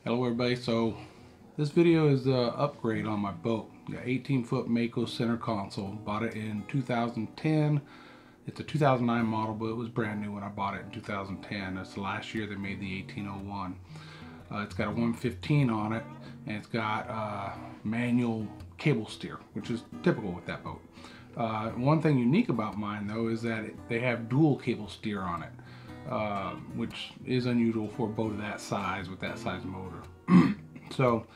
Hello everybody, so this video is the upgrade on my boat. The 18-foot Mako center console. Bought it in 2010. It's a 2009 model, but it was brand new when I bought it in 2010. That's the last year they made the 1801. It's got a 115 on it, and it's got manual cable steer, which is typical with that boat. One thing unique about mine though is that they have dual cable steer on it. Which is unusual for a boat of that size with that size motor. So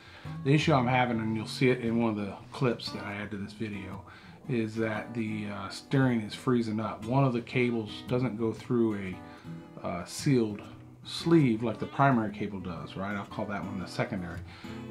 the issue I'm having, and you'll see it in one of the clips that I add to this video, is that the steering is freezing up. One of the cables doesn't go through a sealed sleeve like the primary cable does, right? I'll call that one the secondary.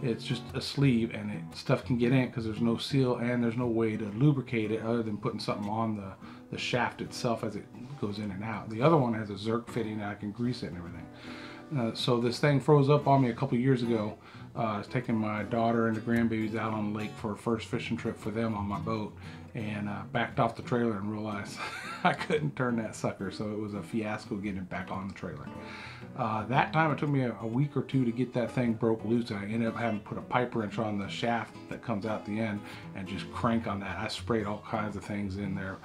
It's just a sleeve, and stuff can get in it because there's no seal and there's no way to lubricate it other than putting something on the shaft itself as it goes in and out. The other one has a Zerk fitting that I can grease it and everything. So this thing froze up on me a couple years ago. I was taking my daughter and the grandbabies out on the lake for a first fishing trip for them on my boat, and backed off the trailer and realized I couldn't turn that sucker, so it was a fiasco getting it back on the trailer. That time it took me a week or two to get that thing broke loose, and I ended up having to put a pipe wrench on the shaft that comes out the end and just crank on that. I sprayed all kinds of things in there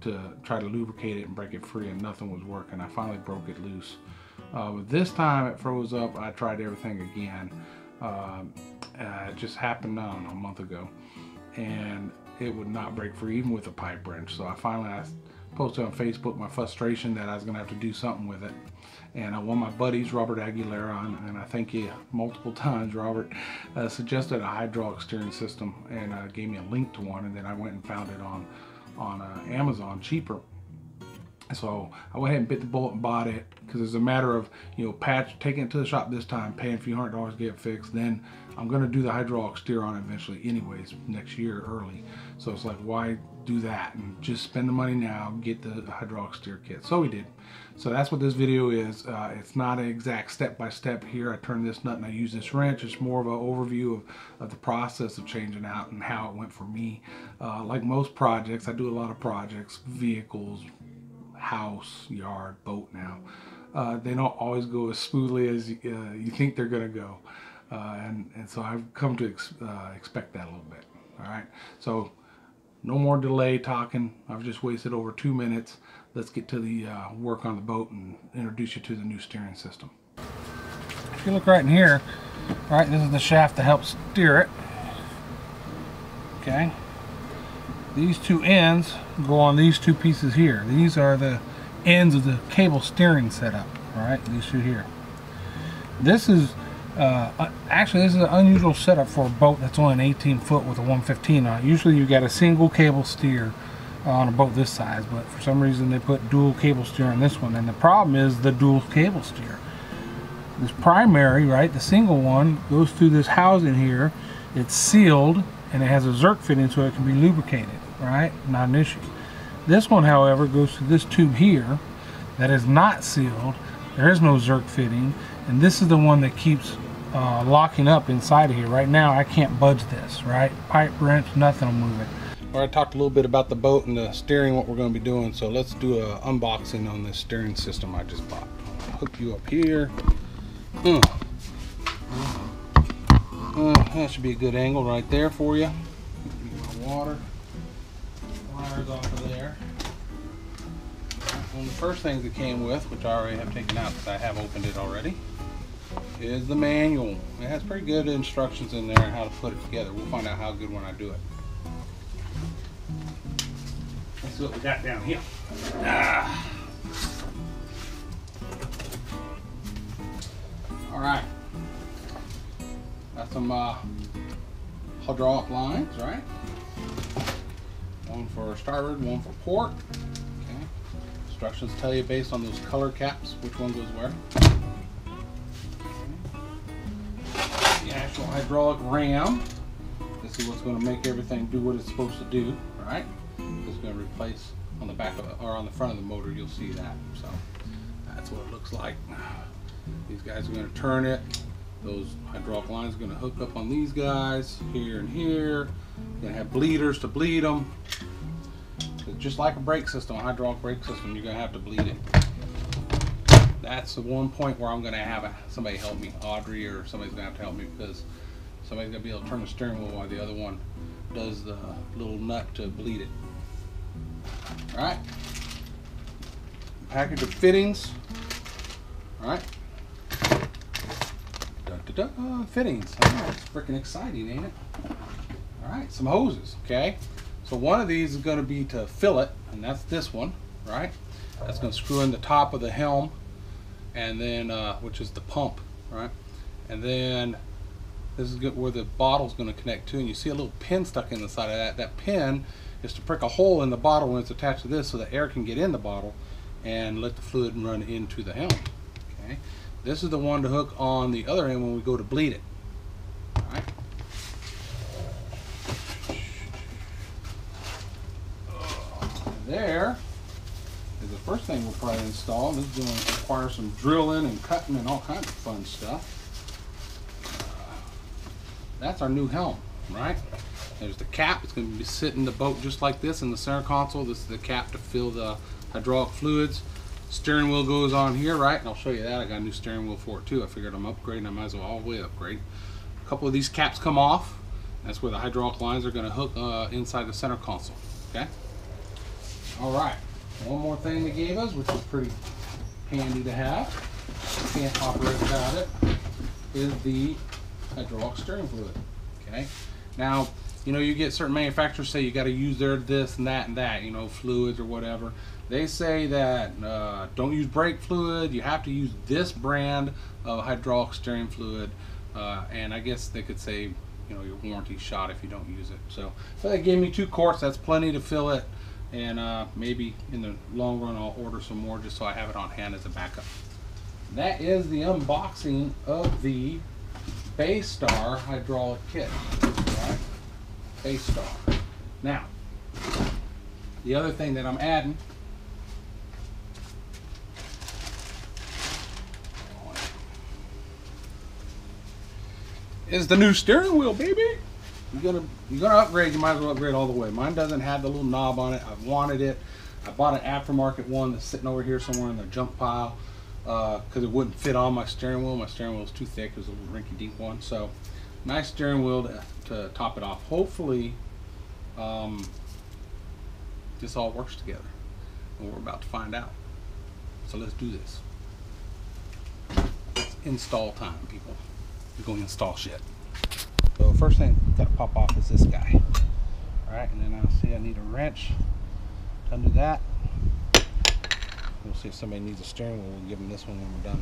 to try to lubricate it and break it free, and nothing was working. I finally broke it loose. This time it froze up. I tried everything again. It just happened, I don't know, a month ago, and it would not break free even with a pipe wrench. So I posted on Facebook my frustration that I was gonna have to do something with it. And one of my buddies, Robert Aguilera, and I thank you multiple times, Robert, suggested a hydraulic steering system, and gave me a link to one, and then I went and found it on Amazon cheaper. So I went ahead and bit the bullet and bought it, because it's a matter of, taking it to the shop this time, paying a few $100 to get it fixed. Then I'm going to do the hydraulic steer on it eventually anyways, next year early. So it's like, why do that and just spend the money now, get the hydraulic steer kit? So we did. So that's what this video is. It's not an exact step-by-step here. I turn this nut and I use this wrench. It's more of an overview of the process of changing out and how it went for me. Like most projects, I do a lot of projects, vehicles, house, yard, boat now. They don't always go as smoothly as you think they're gonna go, and so I've come to expect that a little bit. All right, so no more delay talking. I've just wasted over 2 minutes. Let's get to the work on the boat and introduce you to the new steering system. If you look right in here, all right, this is the shaft that helps steer it. Okay. These two ends go on these two pieces here. These are the ends of the cable steering setup. All right, these two here. This is actually, this is an unusual setup for a boat that's only an 18 foot with a 115 on it. Usually you got a single cable steer on a boat this size, but for some reason they put dual cable steer on this one. And the problem is the dual cable steer. This primary, right, the single one goes through this housing here. It's sealed, and it has a Zerk fitting so it can be lubricated, right? Not an issue. This one, however, goes to this tube here that is not sealed. There is no Zerk fitting, and this is the one that keeps locking up inside of here. Right now, I can't budge this, right? Pipe wrench, nothing will move it. All right, I talked a little bit about the boat and the steering, what we're going to be doing, so let's do an unboxing on this steering system I just bought. I'll hook you up here. That should be a good angle right there for you. Get my water wires off of there. One of the first things it came with, which I already have taken out because I have opened it already, is the manual. It has pretty good instructions in there on how to put it together. We'll find out how good when I do it. Let's see what we got down here. All right. Got some hydraulic lines, right? One for starboard, one for port. Okay. Instructions tell you based on those color caps which one goes where. Okay. The actual hydraulic ram. This is what's going to make everything do what it's supposed to do, right? It's going to replace on the back of it, or on the front of the motor. You'll see that. So that's what it looks like. These guys are going to turn it. Those hydraulic lines are going to hook up on these guys here and here. You're going to have bleeders to bleed them. Just like a brake system, a hydraulic brake system, you're going to have to bleed it. that's the one point where I'm going to have somebody help me. Audrey or somebody's going to have to help me, because somebody's going to be able to turn the steering wheel while the other one does the little nut to bleed it. Alright. Package of fittings. Alright. Fittings. Oh, it's freaking exciting, ain't it? Alright, some hoses, okay? So one of these is going to be to fill it, and that's this one, right? That's going to screw in the top of the Helm, and then, which is the pump, right? And then this is where the bottle's going to connect to, and you see a little pin stuck in the side of that. That pin is to prick a hole in the bottle when it's attached to this, so that air can get in the bottle and let the fluid run into the Helm. Okay, this is the one to hook on the other end when we go to bleed it. All right. There is the first thing we'll probably install. This is going to require some drilling and cutting and all kinds of fun stuff. That's our new Helm, right? There's the cap. It's going to be sitting in the boat just like this in the center console. This is the cap to fill the hydraulic fluids. Steering wheel goes on here, right? And I'll show you that. I got a new steering wheel for it too. I figured I'm upgrading. I might as well all the way upgrade. A couple of these caps come off. That's where the hydraulic lines are going to hook inside the center console. Okay. All right. One more thing they gave us, which is pretty handy to have. Can't operate without it. Is the hydraulic steering fluid. Okay. Now, you know, you get certain manufacturers say you got to use their this and that, you know, fluids or whatever. They say that don't use brake fluid. You have to use this brand of hydraulic steering fluid, and I guess they could say, you know, your warranty shot if you don't use it. So they gave me 2 quarts. That's plenty to fill it, and maybe in the long run I'll order some more just so I have it on hand as a backup. That is the unboxing of the BayStar hydraulic kit. Right? BayStar. Now, the other thing that I'm adding is the new steering wheel, baby. You're gonna upgrade. You might as well upgrade all the way. Mine doesn't have the little knob on it. I've wanted it. I bought an aftermarket one that's sitting over here somewhere in the junk pile because it wouldn't fit on my steering wheel. My steering wheel is too thick. It was a little rinky-dink one. So, nice steering wheel to top it off. Hopefully, this all works together, and we're about to find out. So let's do this. It's install time, people. We're going to install shit. So first thing got to pop off is this guy. All right, and then I'll see I need a wrench to undo that. We'll see if somebody needs a steering wheel. We'll give them this one when we're done.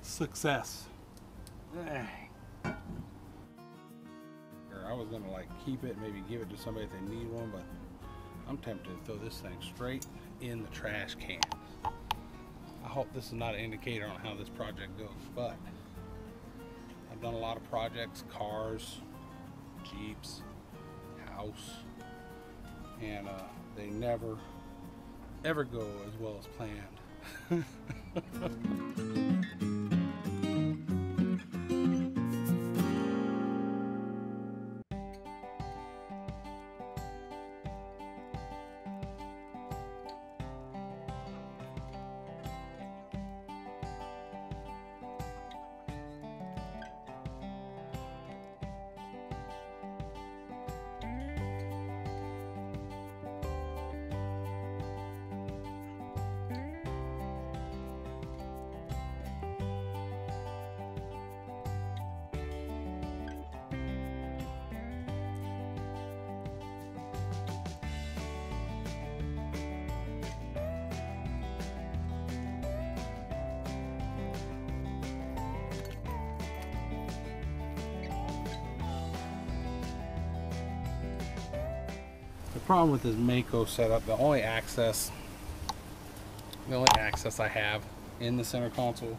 Success. I was gonna like keep it, maybe give it to somebody if they need one, but I'm tempted to throw this thing straight in the trash can. I hope this is not an indicator on how this project goes, but I've done a lot of projects, cars, Jeeps, house, and they never ever go as well as planned. problem with this Mako setup, the only access I have in the center console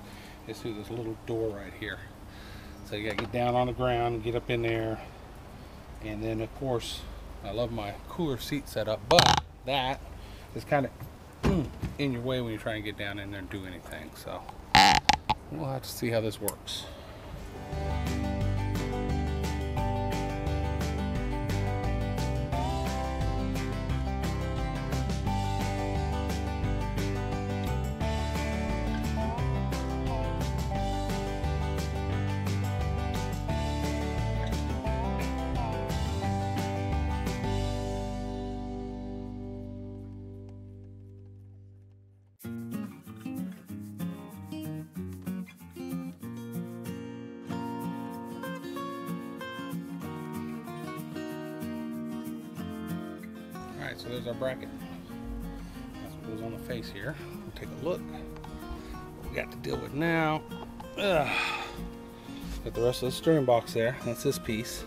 is through this little door right here. So you gotta get down on the ground and get up in there. And then of course, I love my cooler seat setup, but that is kind of in your way when you're trying to get down in there and do anything. So we'll have to see how this works. Alright, so there's our bracket. That's what goes on the face here. We'll take a look. What we got to deal with now. Got the rest of the steering box there. That's this piece.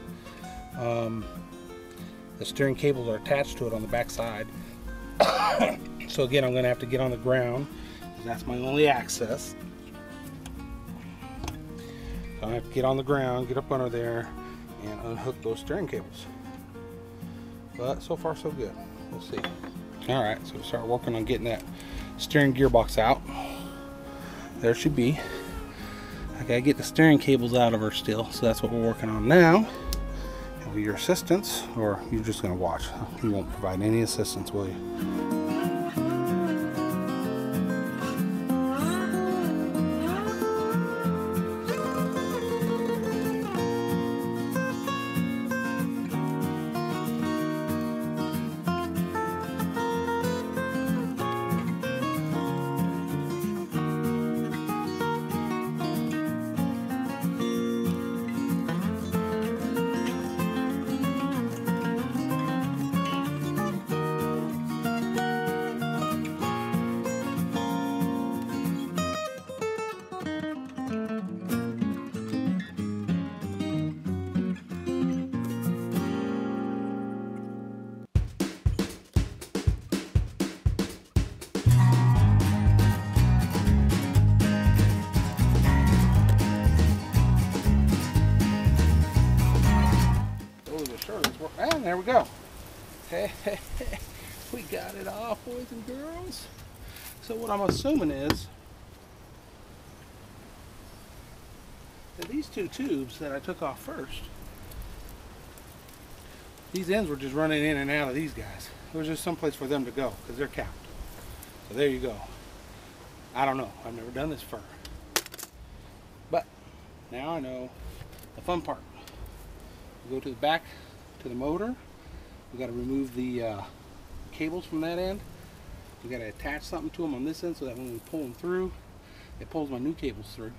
The steering cables are attached to it on the back side. So again, I'm going to have to get on the ground. That's my only access. So I have to get on the ground, get up under there, and unhook those steering cables. But so far so good. We'll see. Alright, so we'll start working on getting that steering gearbox out. There it should be. I gotta get the steering cables out of her still, so that's what we're working on now. And with your assistance, or you're just gonna watch. You won't provide any assistance, will you? And there we go. Hey, we got it off, boys and girls. So what I'm assuming is that these two tubes that I took off first, these ends were just running in and out of these guys. There was just someplace for them to go because they're capped. So there you go. I don't know. I've never done this fur. But now I know the fun part. We go to the back to the motor. We got to remove the cables from that end. We got to attach something to them on this end so that when we pull them through, it pulls my new cables through.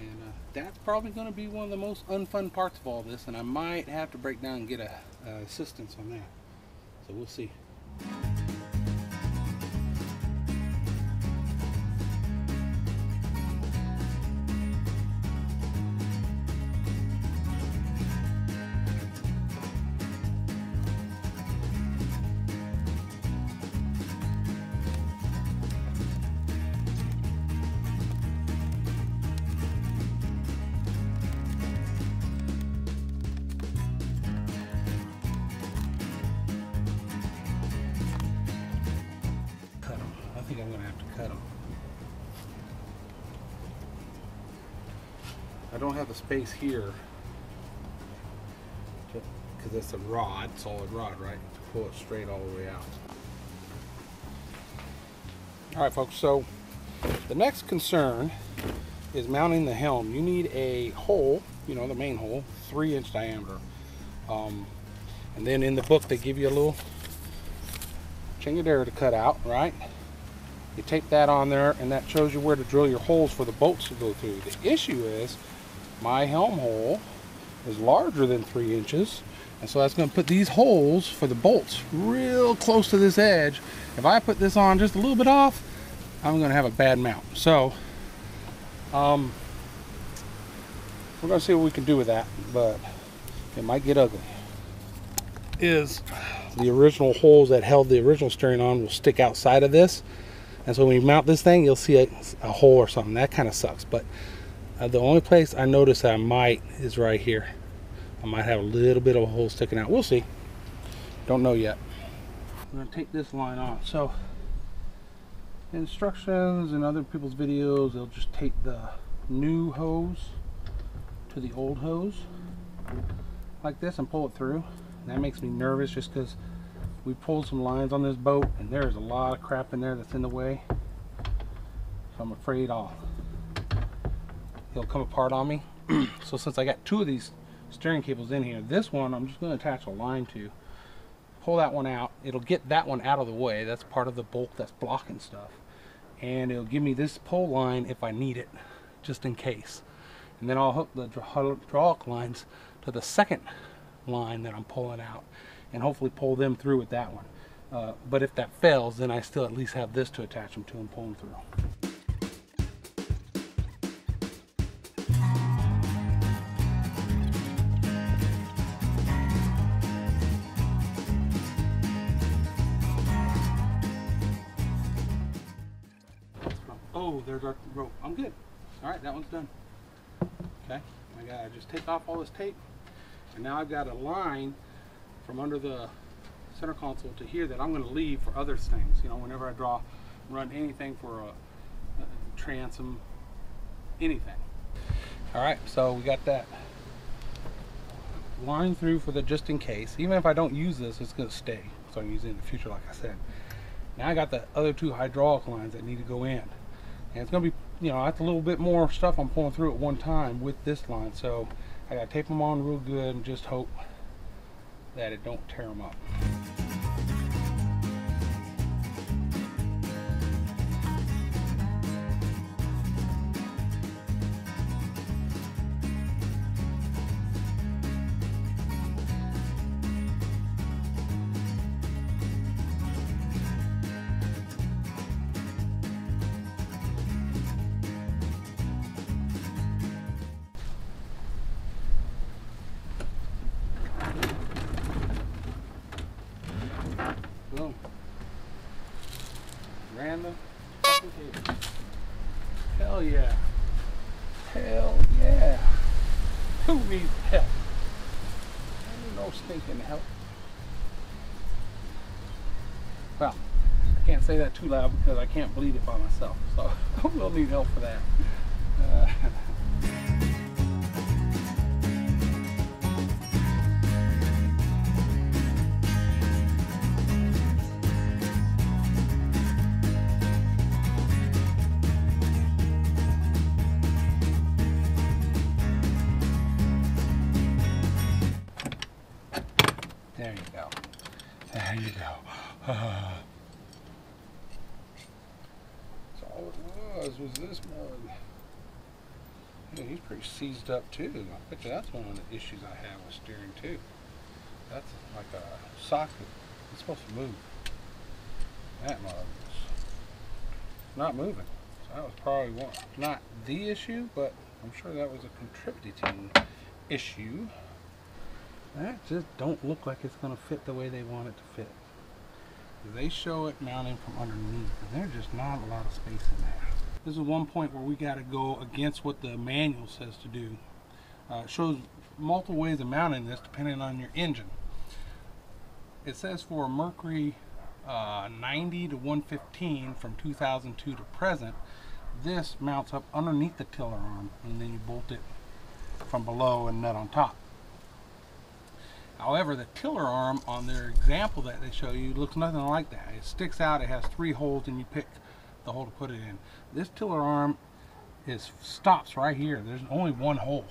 And that's probably going to be one of the most unfun parts of all this, and I might have to break down and get assistance on that. So we'll see. I think I'm going to have to cut them. I don't have the space here because it's a rod, solid rod, right, to pull it straight all the way out. Alright folks, so the next concern is mounting the helm. You need a hole, you know, the main hole, 3-inch diameter. And then in the book they give you a little chingadera to cut out, right? You tape that on there and that shows you where to drill your holes for the bolts to go through. The issue is my helm hole is larger than 3 inches, and so that's going to put these holes for the bolts real close to this edge. If I put this on just a little bit off, I'm going to have a bad mount. So we're going to see what we can do with that, but it might get ugly. Is the original holes that held the original steering on will stick outside of this. And so when you mount this thing, you'll see a hole or something. That kind of sucks. But the only place I notice that I might is right here. I might have a little bit of a hole sticking out. We'll see. Don't know yet. I'm going to take this line off. So instructions and other people's videos, they'll just take the new hose to the old hose like this and pull it through. And that makes me nervous just because we pulled some lines on this boat and there's a lot of crap in there that's in the way. So I'm afraid he'll come apart on me. So since I got two of these steering cables in here, this one I'm just going to attach a line to. Pull that one out. It'll get that one out of the way. That's part of the bolt that's blocking stuff. And it'll give me this pull line if I need it, just in case. And then I'll hook the hydraulic lines to the second line that I'm pulling out and hopefully pull them through with that one. But if that fails, then I still at least have this to attach them to and pull them through. Oh, there's our rope. I'm good. All right, that one's done. Okay, I gotta just take off all this tape, and now I've got a line from under the center console to here that I'm going to leave for other things. You know, whenever I run anything for a transom, anything. All right, so we got that line through for the just in case. Even if I don't use this, it's going to stay, so I can use it in the future, like I said. Now I got the other two hydraulic lines that need to go in. And it's going to be, you know, that's a little bit more stuff I'm pulling through at one time with this line. So I got to tape them on real good and just hope that it don't tear them up. Boom. Random fucking cable. Hell yeah. Hell yeah. Who needs help? No stinking help. Well, I can't say that too loud because I can't bleed it by myself. So I will need help for that. There you go. There you go. So all it was this mug. Yeah, he's pretty seized up too. I bet you that's one of the issues I have with steering too. That's like a socket. It's supposed to move. That mug is not moving. So that was probably one, not the issue, but I'm sure that was a contributing issue. That just don't look like it's going to fit the way they want it to fit. They show it mounting from underneath, and there's just not a lot of space in there. This is one point where we got to go against what the manual says to do. It shows multiple ways of mounting this depending on your engine. It says for a Mercury 90 to 115 from 2002 to present, this mounts up underneath the tiller arm, and then you bolt it from below and nut on top. However, the tiller arm on their example that they show you looks nothing like that. It sticks out, it has 3 holes, and you pick the hole to put it in. This tiller arm stops right here. There's only one hole.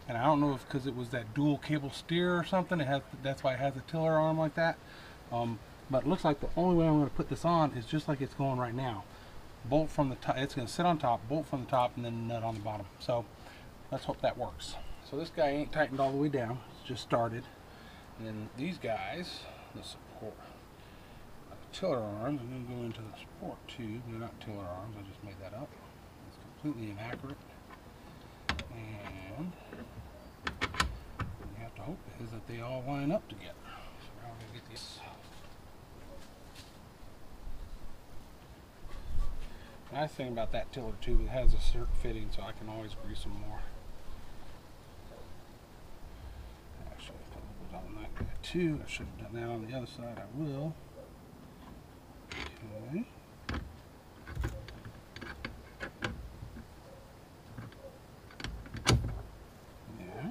And I don't know if because it was that dual cable steer or something, that's why it has a tiller arm like that. But it looks like the only way I'm going to put this on is just like it's going right now. Bolt from the top, it's going to sit on top, bolt from the top, and then nut on the bottom. So let's hope that works. So this guy ain't tightened all the way down, it's just started. And then these guys, the support tiller arms, I'm going to go into the support tube. They're not tiller arms, I just made that up. It's completely inaccurate. And what you have to hope is that they all line up together. So now we're going to get these Nice thing about that tiller too, it has a certain fitting, so I can always grease them more. Actually, put a little bit on that guy too. I should have done that on the other side. I will. Okay. Yeah.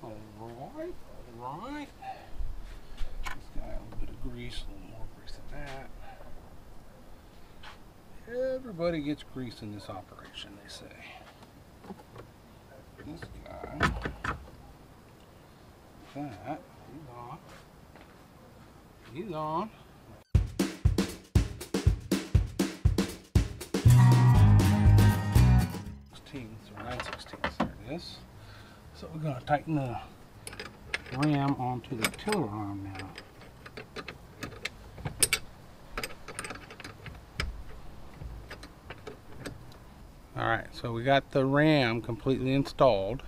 Alright. Alright. This guy, a little bit of grease, a little more grease than that. Everybody gets grease in this operation, they say. This guy, that, he's on. 16ths or 9/16ths, there it is. So we're going to tighten the ram onto the tiller arm now. Alright, so we got the ram completely installed.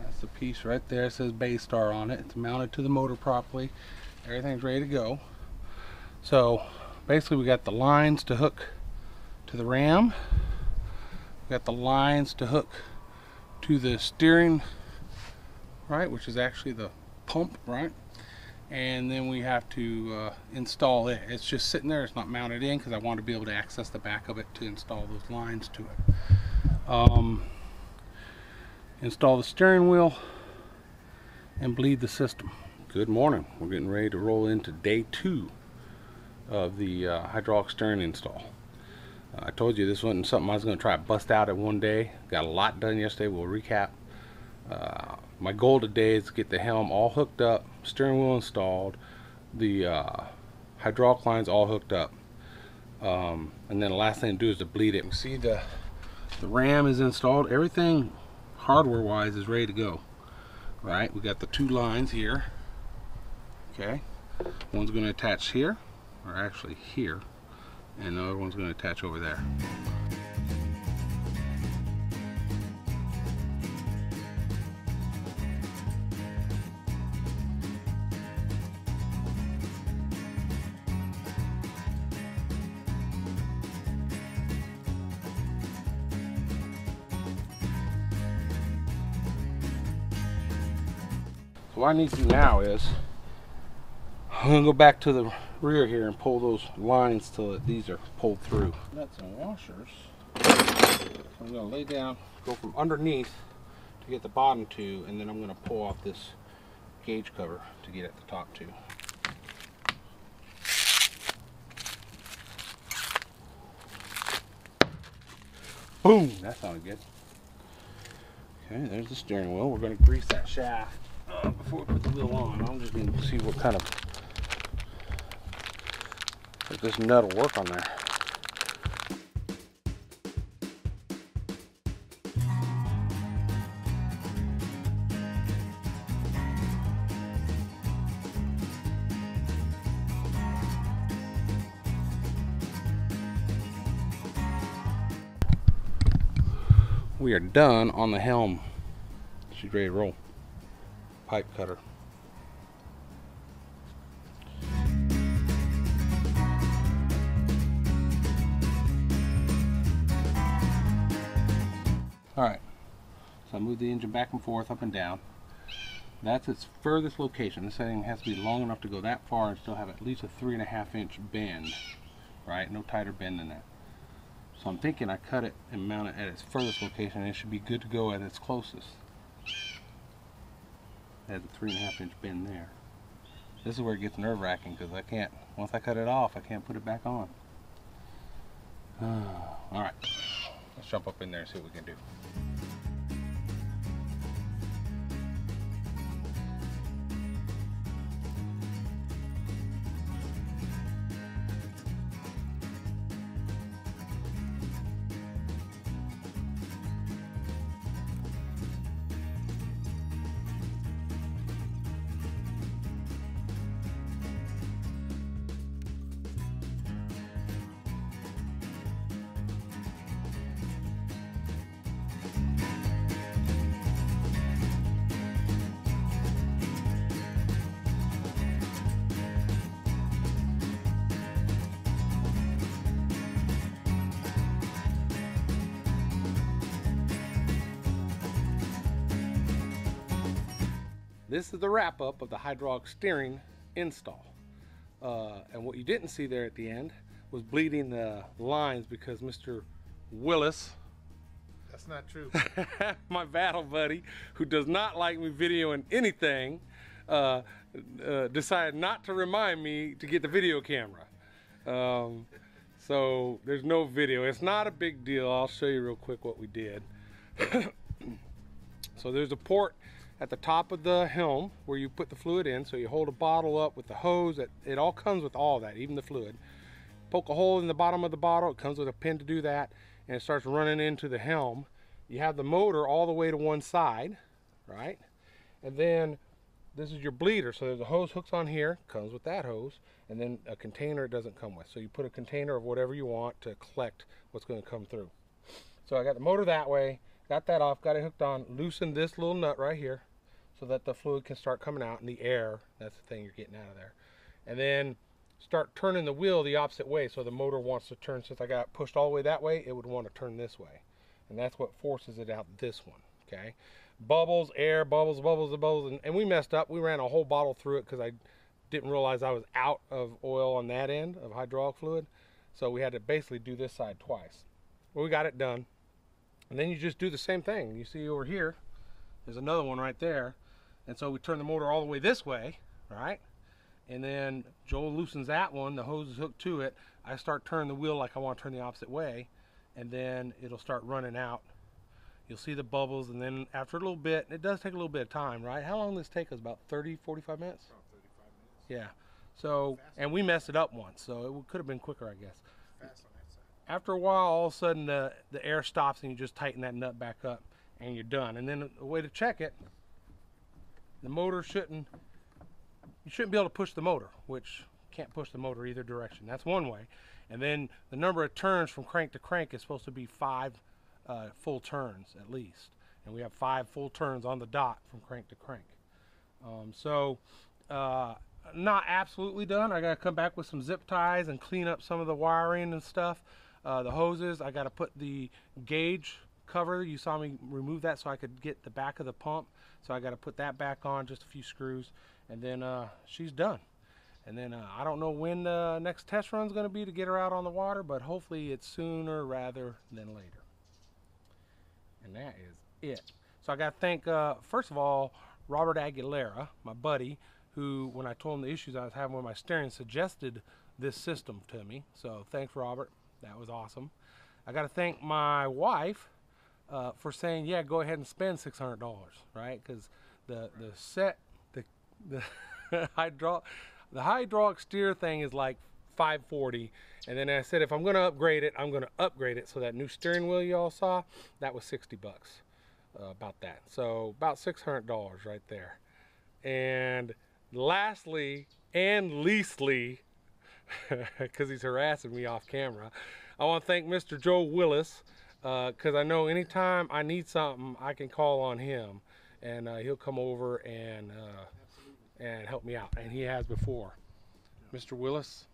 That's the piece right there. It says BayStar on it. It's mounted to the motor properly. Everything's ready to go. So basically we got the lines to hook to the ram. We got the lines to hook to the steering, right, which is actually the pump, right? And then we have to install it. It's just sitting there, it's not mounted in because I want to be able to access the back of it to install those lines to it. Install the steering wheel and bleed the system. Good morning. We're getting ready to roll into day 2 of the hydraulic steering install. I told you this wasn't something I was going to try to bust out in one day. Got a lot done yesterday. We'll recap. My goal today is to get the helm all hooked up, steering wheel installed, the hydraulic lines all hooked up, and then the last thing to do is to bleed it. You see the ram is installed. Everything hardware wise is ready to go. Right, we got the 2 lines here. Okay, one's going to attach here, or actually here, and the other one's going to attach over there. So what I need to do now is I'm going to go back to the rear here and pull those lines till these are pulled through. Nuts and washers. I'm going to lay down, go from underneath to get the bottom 2, and then I'm going to pull off this gauge cover to get at the top 2. Boom! That sounded good. Okay, there's the steering wheel. We're going to grease that shaft before we put the wheel on. I'm just going to see what kind of, if this nut will work on there. We are done on the helm. She's ready to roll. Pipe cutter. Alright, so I move the engine back and forth, up and down. That's its furthest location. This thing has to be long enough to go that far and still have at least a 3.5-inch bend. Right, no tighter bend than that. So I'm thinking I cut it and mount it at its furthest location, and it should be good to go at its closest. It has a 3.5-inch bend there. This is where it gets nerve-wracking because I can't, once I cut it off, I can't put it back on. Alright, let's jump up in there and see what we can do. this is the wrap up of the hydraulic steering install. And what you didn't see there at the end was bleeding the lines because Mr. Willis, that's not true, my battle buddy, who does not like me videoing anything, decided not to remind me to get the video camera. So there's no video. It's not a big deal. I'll show you real quick what we did. So there's a port at the top of the helm where you put the fluid in. So you hold a bottle up with the hose. It all comes with all that, even the fluid. Poke a hole in the bottom of the bottle. It comes with a pin to do that, and it starts running into the helm. You have the motor all the way to one side, right? And then this is your bleeder. So there's a hose hooks on here, comes with that hose, and then a container it doesn't come with. So you put a container of whatever you want to collect what's going to come through. So I got the motor that way, got that off, got it hooked on, loosened this little nut right here so that the fluid can start coming out, and the air, that's the thing you're getting out of there. And then start turning the wheel the opposite way. So the motor wants to turn, since I got pushed all the way that way, it would want to turn this way. And that's what forces it out this one. Okay, bubbles, air, bubbles, bubbles, bubbles, and we messed up. We ran a whole bottle through it because I didn't realize I was out of oil on that end of hydraulic fluid. So we had to basically do this side twice. Well, we got it done. And then you just do the same thing. You see over here, there's another one right there. And so we turn the motor all the way this way, right? And then Joel loosens that one, the hose is hooked to it. I start turning the wheel like I want to turn the opposite way, and then it'll start running out. You'll see the bubbles, and then after a little bit, it does take a little bit of time, right? How long does this take us? About 30, 45 minutes? about 35 minutes. Yeah. So, and we messed it up once, so it could have been quicker, I guess. Fast on that side. After a while, all of a sudden, the air stops, and you just tighten that nut back up, and you're done. And then a way to check it, the motor shouldn't, you shouldn't be able to push the motor, which can't push the motor either direction. That's one way. And then the number of turns from crank to crank is supposed to be 5 full turns at least, and we have 5 full turns on the dot from crank to crank. Not absolutely done. I gotta come back with some zip ties and clean up some of the wiring and stuff. The hoses, I gotta put the gauge cover, you saw me remove that so I could get the back of the pump, so I gotta put that back on, just a few screws, and then she's done. And then I don't know when the next test run is going to be to get her out on the water, but hopefully it's sooner rather than later. And that is it. So I got to thank, first of all, Robert Aguilera, my buddy, who, when I told him the issues I was having with my steering, suggested this system to me. So thanks, Robert. That was awesome. I got to thank my wife for saying, yeah, go ahead and spend $600, right? Because the hydraulic steer thing is like $540, and then I said if I'm going to upgrade it, I'm going to upgrade it. So that new steering wheel y'all saw, that was 60 bucks, about that. So about $600 right there. And lastly and leastly, because he's harassing me off camera, I want to thank Mr. Joe Willis, because I know anytime I need something, I can call on him, and he'll come over and help me out, and he has before. Mr. Willis.